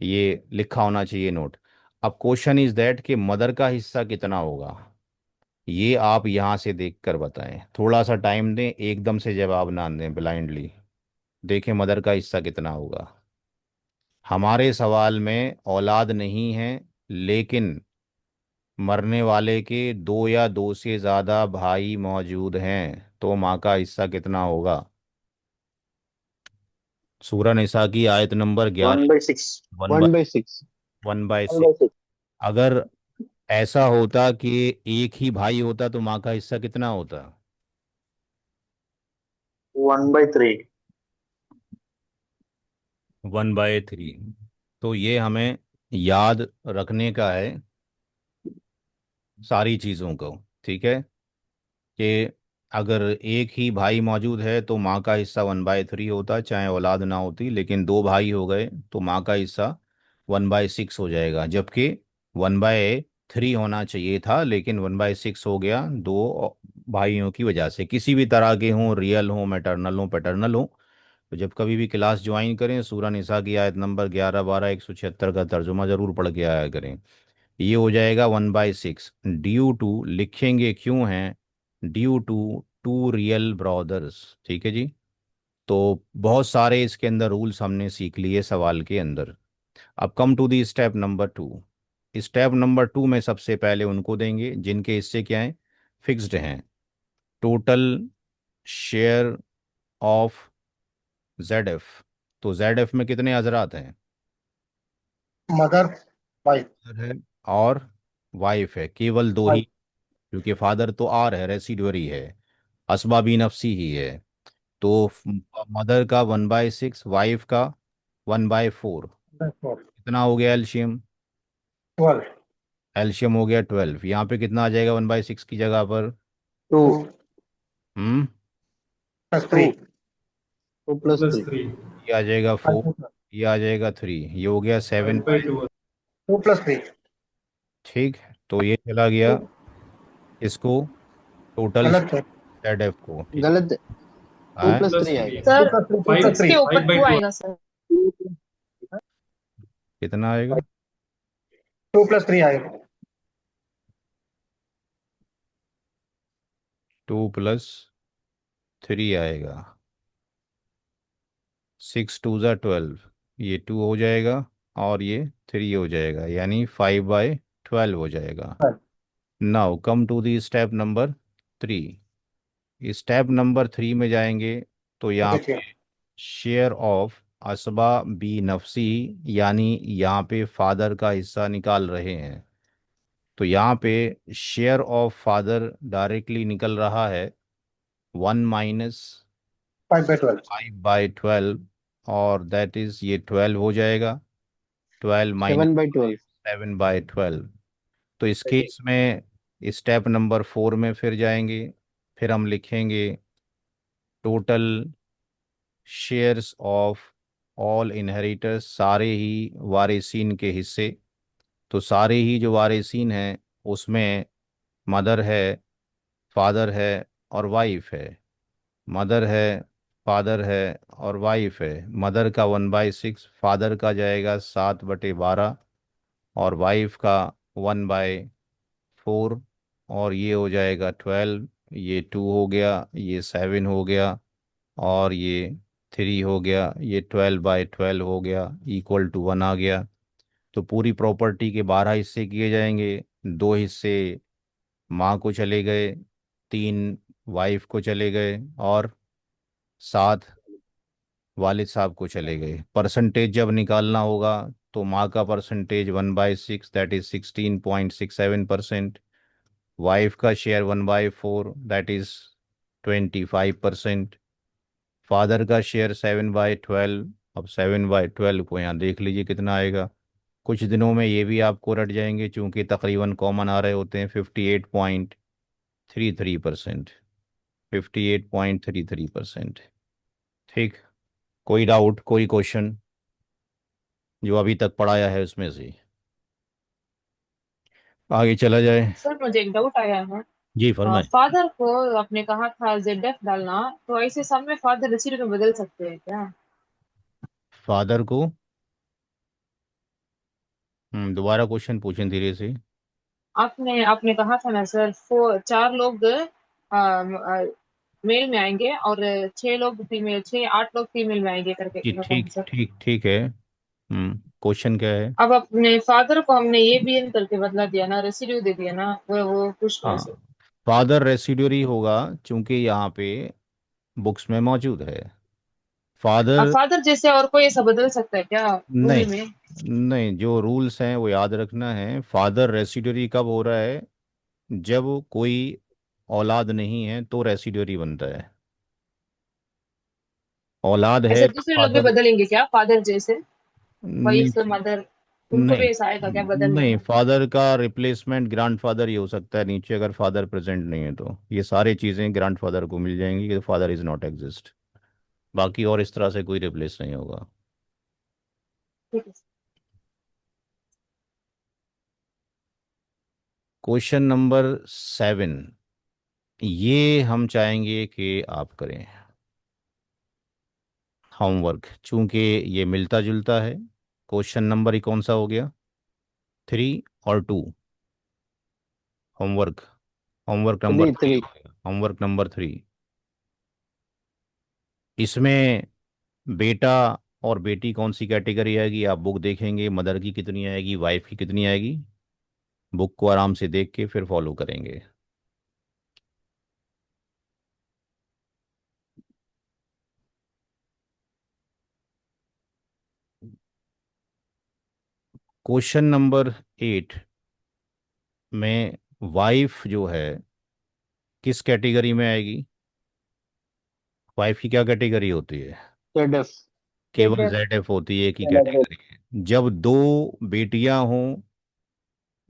ये लिखा होना चाहिए नोट। अब क्वेश्चन इज दैट कि मदर का हिस्सा कितना होगा, ये आप यहाँ से देख कर बताएं। थोड़ा सा टाइम दें, एकदम से जवाब ना दें ब्लाइंडली। देखें मदर का हिस्सा कितना होगा। हमारे सवाल में औलाद नहीं है, लेकिन मरने वाले के 2 या 2 से ज़्यादा भाई मौजूद हैं, तो माँ का हिस्सा कितना होगा? सूरह निसा की आयत number one 11। By six one one by by six one by one by six six अगर ऐसा होता कि एक ही भाई होता तो माँ का हिस्सा कितना होता? 1/3। 1/3। तो ये हमें याद रखने का है सारी चीज़ों को। ठीक है, कि अगर एक ही भाई मौजूद है तो माँ का हिस्सा 1/3 होता, चाहे औलाद ना होती। लेकिन 2 भाई हो गए तो माँ का हिस्सा 1/6 हो जाएगा, जबकि 1/3 होना चाहिए था, लेकिन 1/6 हो गया, 2 भाइयों की वजह से, किसी भी तरह के हों, रियल हों, मैटरनल हों, पैटर्नल हों। तो जब कभी भी क्लास ज्वाइन करें, सूरह निसा की आयत नंबर 11, 12, 176 का तर्जुमा ज़रूर पढ़ के आया करें। ये हो जाएगा 1/6। ड्यू टू लिखेंगे क्यों है? Due to 2 real brothers. ठीक है जी। तो बहुत सारे इसके अंदर रूल्स हमने सीख लिए सवाल के अंदर। अब come to the step number 2। Step number 2 में सबसे पहले उनको देंगे जिनके हिस्से क्या हैं? फिक्स्ड हैं। Total share of ZF। तो ZF में कितने हजरात हैं? मदर। वाइफ। है और वाइफ है, केवल 2 ही, वाइफ। क्योंकि फादर तो आर है, रेसिडुअरी है, असबा भी नफसी ही है। तो मदर का 1/6, वाइफ का 1/4, कितना हो गया एलसीएम? 12 एलसीएम हो गया 12। यहाँ पे कितना आ जाएगा 1/6 की जगह पर? 2 2 हम्म plus 2 3 2 प्लस 3 ये आ जाएगा 4, 5 ये आ जाएगा 3, ये हो गया 7। 2 plus 3 ठीक, तो ये चला गया 2 इसको, टोटल गलत है। जेड एफ को। ठीक गलत है। 2 है। प्लस 3 आएगा। Two sir plus three 2 plus 6 3। के ऊपर 2 आएगा सर। कितना आएगा? 2 प्लस 3 आएगा। 2+3 आएगा। 6 2 ज़ा 12, ये 2 हो जाएगा और ये 3 हो जाएगा, यानी 5/12 हो जाएगा। Now come to the step number 3। Step number 3 में जाएंगे तो यहाँ देखिए पे शेयर ऑफ असबा बी नफसी, यानी यहाँ पे फादर का हिस्सा निकाल रहे हैं। तो यहाँ पे शेयर ऑफ फादर डायरेक्टली निकल रहा है 1 - 5/12 5/12, और दैट इज ये 12 हो जाएगा। 12 - 7/12। 7/12। तो इस केस में स्टेप नंबर 4 में फिर जाएंगे, फिर हम लिखेंगे total shares of all inheritors, सारे ही वारिसीन के हिस्से। तो सारे ही जो वारिसीन हैं उसमें मदर है, फादर है और वाइफ है। मदर है, फादर है और वाइफ है। मदर का 1/6, फादर का जाएगा 7/12 और वाइफ का 1/4, और ये हो जाएगा 12। ये 2 हो गया, ये 7 हो गया और ये 3 हो गया। ये 12/12 हो गया, इक्वल टू 1 आ गया। तो पूरी प्रॉपर्टी के 12 हिस्से किए जाएंगे। 2 हिस्से माँ को चले गए, 3 वाइफ को चले गए और 7 वालिद साहब को चले गए। परसेंटेज जब निकालना होगा तो माँ का परसेंटेज 1/6, दैट इज 16.67%। वाइफ का शेयर 1/4, दैट इज 25%। फादर का शेयर 7/12। अब 7/12 को यहाँ देख लीजिए कितना आएगा। कुछ दिनों में ये भी आपको रट जाएंगे, चूंकि तकरीबन कॉमन आ रहे होते हैं। 58.33%। 58.33%। ठीक, कोई डाउट, कोई क्वेश्चन जो अभी तक पढ़ाया है उसमें से? आगे चला जाए। सर मुझे एक डाउट आया है। जी फरमाएं। फादर को आपने कहा था ZF डालना, तो ऐसे सब में फादर रिसीड में बदल सकते हैं क्या? फादर को दोबारा क्वेश्चन पूछें धीरे से। आपने आपने कहा था ना सर, 4 लोग मेल में आएंगे और 6 लोग फीमेल, 8 लोग फीमेल में आएंगे करके जी कहा था ना ठीक सर। ठीक ठीक है। क्वेश्चन क्या है? अब अपने फादर को हमने ये भी इन करके बदला दिया ना, रेसिड्यू दे दिया ना, वो कुछ हाँ, वैसे। फादर रेसिड्यूरी होगा, चूंकि यहाँ पे बुक्स में मौजूद है अब फादर। फादर जैसे और कोई ऐसा बदल सकता है क्या रूल नहीं, में? नहीं, जो रूल्स हैं वो याद रखना है। फादर रेसिड्यूरी कब हो रहा है? जब कोई औलाद नहीं है तो रेसिड्यूरी बनता है। औलाद है ऐसे तो दूसरे लोग भी फादर। बदलेंगे क्या फादर जैसे? नहीं, वाइफ, मदर, उनको भी नहीं, ऐसा आएगा क्या बदलने नहीं, में? फादर का रिप्लेसमेंट ग्रैंडफादर ही हो सकता है नीचे, अगर फादर प्रेजेंट नहीं है तो ये सारी चीज़ें ग्रैंडफादर को मिल जाएंगी कि फादर इज़ नॉट एग्जिस्ट। बाकी और इस तरह से कोई रिप्लेस नहीं होगा। ठीक है। क्वेश्चन नंबर 7, ये हम चाहेंगे कि आप करें होमवर्क, चूंकि ये मिलता जुलता है। क्वेश्चन नंबर ही कौन सा हो गया? 3 और 2। होमवर्क, होमवर्क नंबर 3 3 3 हो गया, होमवर्क नंबर 3। इसमें बेटा और बेटी कौन सी कैटेगरी आएगी आप बुक देखेंगे, मदर की कितनी आएगी, वाइफ की कितनी आएगी, बुक को आराम से देख के फिर फॉलो करेंगे। क्वेश्चन नंबर 8 में वाइफ जो है किस कैटेगरी में आएगी? वाइफ की क्या कैटेगरी होती है? ZF। केवल ZF। जेड एफ होती है, एक ही कैटेगरी है। जब दो बेटियां हों,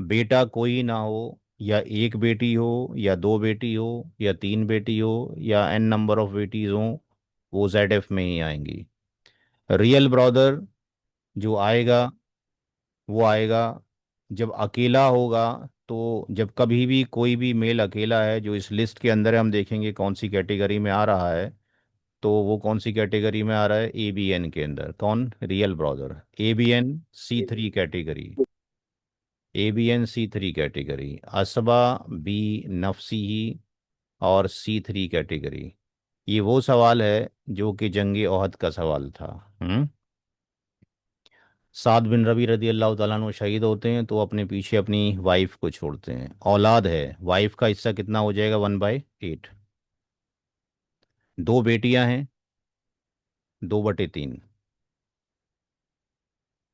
बेटा कोई ना हो, या एक बेटी हो, या दो बेटी हो, या तीन बेटी हो, या एन नंबर ऑफ बेटीज हो, वो जेड एफ में ही आएंगी। रियल ब्रदर जो आएगा वो आएगा जब अकेला होगा। तो जब कभी भी कोई भी मेल अकेला है, जो इस लिस्ट के अंदर है, हम देखेंगे कौन सी कैटेगरी में आ रहा है। तो वो कौन सी कैटेगरी में आ रहा है? ए बी एन के अंदर। कौन? Real brother. A B N C three category. A B N C three category. असबा बी नफसी ही और सी थ्री कैटेगरी। ये वो सवाल है जो कि जंग ओहद का सवाल था। हम्म। साद बिन रबी रदी अल्लाह तआला अन्हु शहीद होते हैं तो अपने पीछे अपनी वाइफ को छोड़ते हैं। औलाद है, वाइफ का हिस्सा कितना हो जाएगा? 1/8। दो बेटियां हैं, 2/3।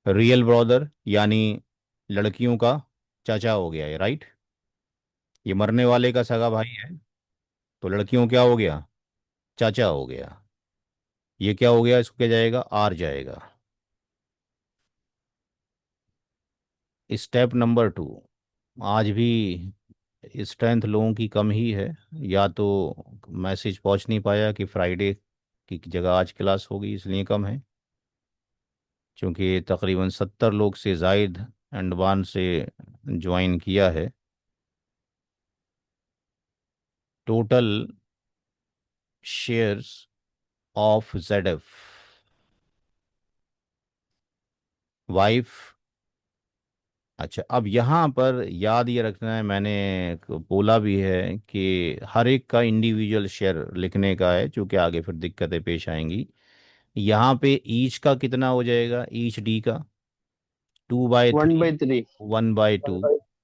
रियल ब्रदर यानी लड़कियों का चाचा हो गया है, राइट। ये मरने वाले का सगा भाई है, तो लड़कियों क्या हो गया? चाचा हो गया। ये क्या हो गया? इसको क्या जाएगा? आर जाएगा। Step number 2। आज भी स्ट्रेंथ लोगों की कम ही है, या तो मैसेज पहुंच नहीं पाया कि फ्राइडे की जगह आज क्लास होगी, इसलिए कम है। क्योंकि तकरीबन 70 लोग से जायद अंडमान से ज्वाइन किया है। Total shares of ZF wife. अच्छा, अब यहाँ पर याद ये रखना है, मैंने बोला भी है कि हर एक का इंडिविजुअल शेयर लिखने का है, क्योंकि आगे फिर दिक्कतें पेश आएंगी। यहाँ पे ईच का कितना हो जाएगा? ईच डी का 2/3, 1/3। 1/2,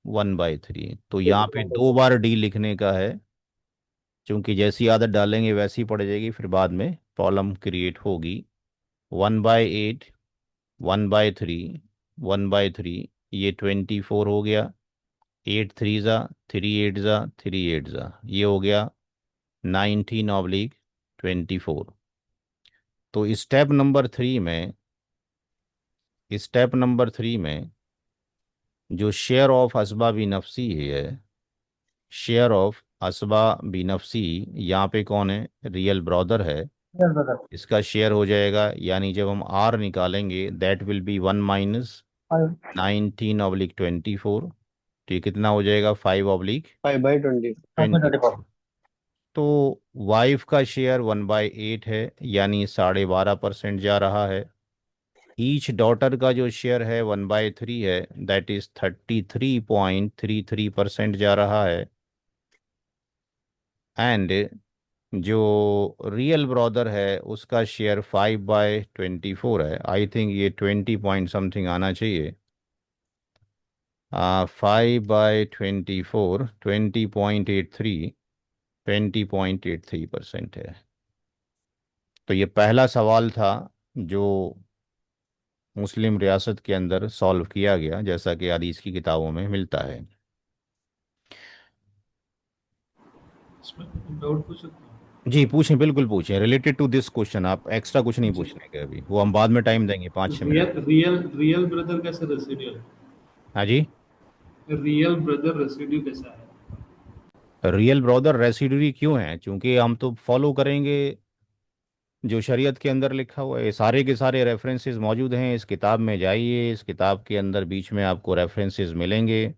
1/3। तो यहाँ पे 2 बार डी लिखने का है, क्योंकि जैसी आदत डालेंगे वैसी पड़ जाएगी, फिर बाद में प्रॉब्लम क्रिएट होगी। 1/8, 1/3, 1/3, ये 24 हो गया। 8 3 ज़ा, 3 8 ज़ा, 3 8 ज़ा, ये हो गया 19/24। तो स्टेप नंबर 3 में जो शेयर ऑफ असबा बी नफसी है, शेयर ऑफ असबा बी नफसी, यहाँ पे कौन है? रियल ब्रदर है। Yes, brother. इसका शेयर हो जाएगा, यानी जब हम आर निकालेंगे दैट विल बी 1 माइनस 5. 19/24। तो ये कितना हो जाएगा? 5/20। 5/20। 5/24. तो वाइफ का शेयर 1/8 है, यानी 12.5% जा रहा है। ईच डॉटर का जो शेयर है 1/3 है, दैट इज 33.33% जा रहा है। एंड जो रियल ब्रदर है उसका शेयर 5/24 है। आई थिंक ये 20 पॉइंट समथिंग आना चाहिए। 5/24, 20.83, 20.83% है। तो ये पहला सवाल था जो मुस्लिम रियासत के अंदर सॉल्व किया गया, जैसा कि हदीस की किताबों में मिलता है। इसमें डाउट पूछ सकता हूँ? जी पूछें, बिल्कुल पूछें, रिलेटेड टू दिस क्वेश्चन। आप एक्स्ट्रा कुछ नहीं जी। पूछने के अभी, वो हम बाद में टाइम देंगे, 5 6 मिनट। रियल ब्रदर कैसे रेसिड्यूल? हाँ जी। रियल ब्रदर रेसिड्यू कैसा है? रियल ब्रदर रेसिडुरी क्यों है? क्योंकि हम तो फॉलो करेंगे जो शरीयत के अंदर लिखा हुआ है। सारे के सारे रेफरेंसेस मौजूद हैं इस किताब में। जाइए, इस किताब के अंदर बीच में आपको रेफरेंसेस मिलेंगे।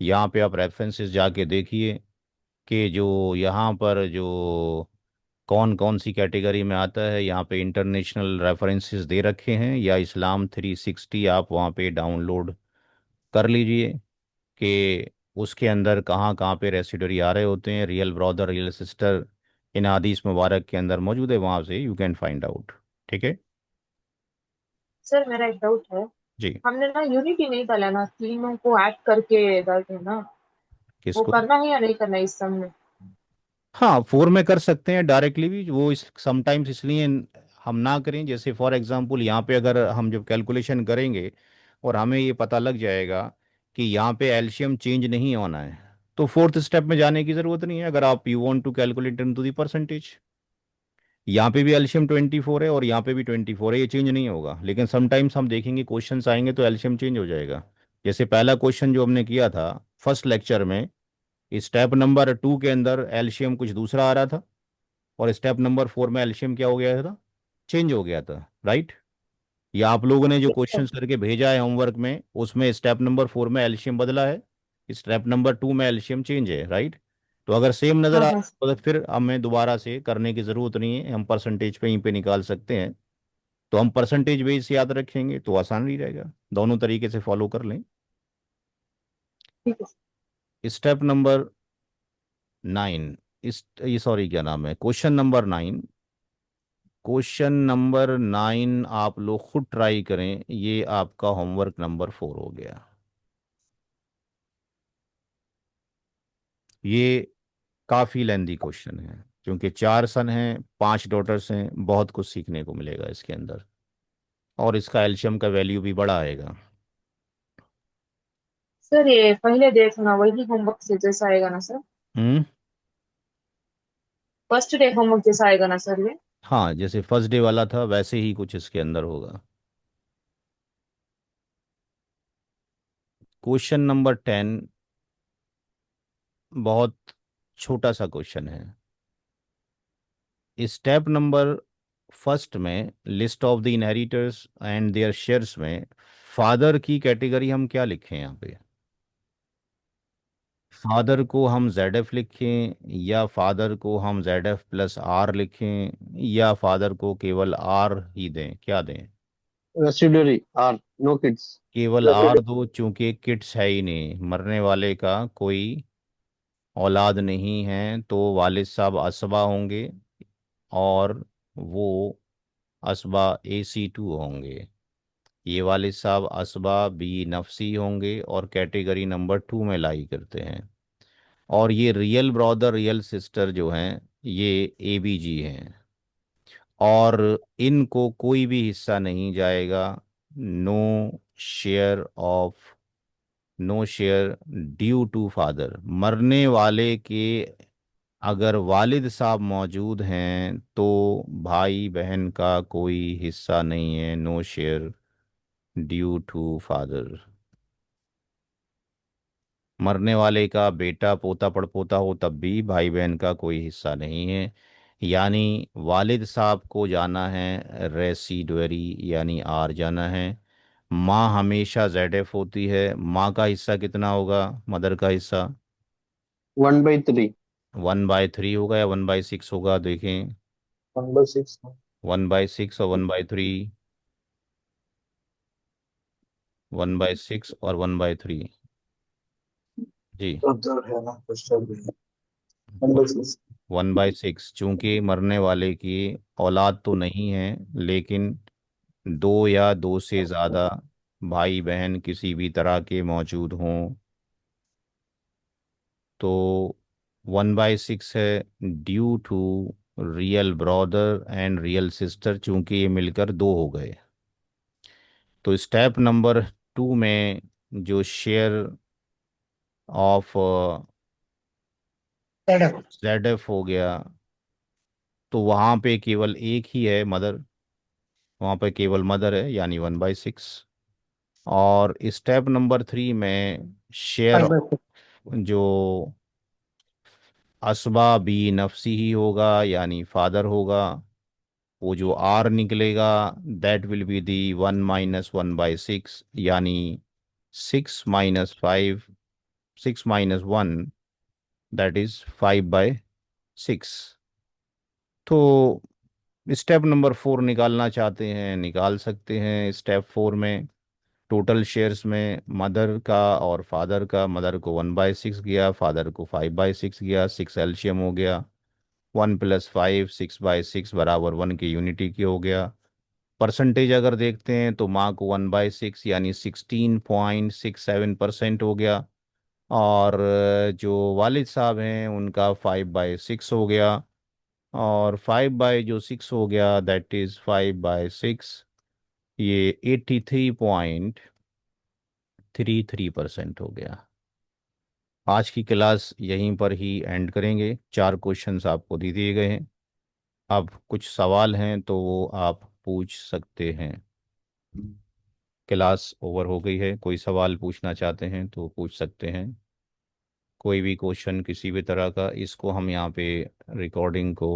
यहाँ पे आप रेफरेंसेस जाके देखिए कि जो यहाँ पर जो कौन कौन सी कैटेगरी में आता है। यहाँ पे इंटरनेशनल रेफरेंसेस दे रखे हैं, या इस्लाम 360 आप वहाँ पे डाउनलोड कर लीजिए कि उसके अंदर कहाँ कहाँ पे रेसिडरी आ रहे होते हैं। Real brother, real sister in हदीस मुबारक के अंदर मौजूद है, वहाँ से यू कैन फाइंड आउट। ठीक है सर मेरा एक डाउट है। जी। हमने ना यूनिटी नहीं डाला ना, तीनों को ऐड करके डालते हैं ना, वो किसको? करना है या नहीं करना है इस सम में? हाँ, 4 में कर सकते हैं डायरेक्टली भी। वो इस समटाइम्स इसलिए हम ना करें, जैसे फॉर एग्जांपल यहाँ पे अगर हम जब कैलकुलेशन करेंगे और हमें ये पता लग जाएगा कि यहाँ पे एलसीएम चेंज नहीं होना है, तो फोर्थ स्टेप में जाने की ज़रूरत नहीं है, अगर आप you want to calculate into the percentage. यहाँ पे भी एलसीएम 24 है और यहाँ पे भी 24 है, ये चेंज नहीं होगा। लेकिन समटाइम्स हम देखेंगे क्वेश्चंस आएंगे तो एलसीएम चेंज हो जाएगा। जैसे पहला क्वेश्चन जो हमने किया था फर्स्ट लेक्चर में, स्टेप नंबर 2 के अंदर एलसीएम कुछ दूसरा आ रहा था, और स्टेप नंबर 4 में एलसीएम क्या हो गया था, चेंज हो गया था, राइट। या आप लोगों ने जो क्वेश्चंस करके भेजा है होमवर्क में, उसमें स्टेप नंबर 4 में एलसीएम बदला है, स्टेप नंबर 2 में एलसीएम चेंज है, राइट। तो अगर सेम नज़र हाँ आ हाँ तो फिर हमें दोबारा से करने की ज़रूरत नहीं है, हम परसेंटेज पे यहीं पे निकाल सकते हैं। तो हम परसेंटेज बेस याद रखेंगे तो आसान ही रहेगा, दोनों तरीके से फॉलो कर लें। ठीक है। स्टेप नंबर 9, इस ये सॉरी क्या नाम है, क्वेश्चन नंबर 9। क्वेश्चन नंबर 9 आप लोग खुद ट्राई करें, ये आपका होमवर्क नंबर 4 हो गया। ये काफ़ी लेंदी क्वेश्चन है, क्योंकि 4 सन हैं, 5 डॉटर्स हैं, बहुत कुछ सीखने को मिलेगा इसके अंदर, और इसका एल्शियम का वैल्यू भी बड़ा आएगा। सर ये पहले देखना वही होमवर्क से जैसा आएगा ना सर? हम्म। फर्स्ट डे होमवर्क जैसा आएगा ना सर ये? हाँ, जैसे फर्स्ट डे वाला था वैसे ही कुछ इसके अंदर होगा। क्वेश्चन नंबर 10 बहुत छोटा सा क्वेश्चन है। स्टेप नंबर फर्स्ट में list of the inheritors and their shares में फादर की कैटेगरी हम क्या लिखें यहाँ पे? फादर को हम जेड एफ लिखें, या फादर को हम जेड एफ प्लस आर लिखें, या फादर को केवल आर ही दें, क्या दें? Residuary R. No kids. केवल आर दो, चूंकि किड्स है ही नहीं, मरने वाले का कोई औलाद नहीं है, तो वालिद साहब असबा होंगे, और वो असबा AC2 होंगे। ये वालिद साहब असबा बी नफसी होंगे और कैटेगरी नंबर 2 में लाई करते हैं। और ये रियल ब्रदर रियल सिस्टर जो हैं, ये ABG हैं, और इनको कोई भी हिस्सा नहीं जाएगा। No share of no share due to father. मरने वाले के अगर वालिद साहब मौजूद हैं तो भाई बहन का कोई हिस्सा नहीं है, no share due to father. मरने वाले का बेटा पोता पड़पोता हो तब भी भाई बहन का कोई हिस्सा नहीं है। यानी वालिद साहब को जाना है रेसिडुअरी, यानी आर जाना है। माँ हमेशा ZF होती है, माँ का हिस्सा कितना होगा, मदर का हिस्सा? 1/3. 1/3 होगा या 1/6 होगा, देखें। 1/6. 1/6 और 1/3, 1/6 और 1/3। जी। उधर है ना क्वेश्चन भी 1/6. 1/6, चूंकि मरने वाले की औलाद तो नहीं है, लेकिन 2 या 2 से ज़्यादा भाई बहन किसी भी तरह के मौजूद हों, तो 1/6 है due to real brother and real sister, चूंकि ये मिलकर 2 हो गए। तो स्टेप नंबर 2 में जो शेयर ऑफ ZF. ZF हो गया, तो वहाँ पे केवल एक ही है, मदर। वहाँ पे केवल मदर है, यानी 1/6। और स्टेप नंबर 3 में शेयर 5/6. जो असबा बी नफसी ही होगा, यानी फादर होगा। वो जो आर निकलेगा दैट विल बी दी 1 - 1/6, यानी 6 - 5, 6 - 1, दैट इज 5/6। तो स्टेप नंबर 4 निकालना चाहते हैं, निकाल सकते हैं। स्टेप 4 में टोटल शेयर्स में मदर का और फादर का, मदर को 1/6 गया, फादर को 5/6 गया, 6 एल्शियम हो गया। 1 + 5, 6/6 बराबर 1 की यूनिटी की हो गया। परसेंटेज अगर देखते हैं तो माँ को 1/6 यानी 16.67% हो गया, और जो वालिद साहब हैं उनका 5/6 हो गया, और 5/6 हो गया दैट इज़ 5/6, ये 83.33% हो गया। आज की क्लास यहीं पर ही एंड करेंगे, 4 क्वेश्चंस आपको दे दिए गए हैं। अब कुछ सवाल हैं तो वो आप पूछ सकते हैं। क्लास ओवर हो गई है, कोई सवाल पूछना चाहते हैं तो पूछ सकते हैं। कोई भी क्वेश्चन किसी भी तरह का, इसको हम यहाँ पे रिकॉर्डिंग को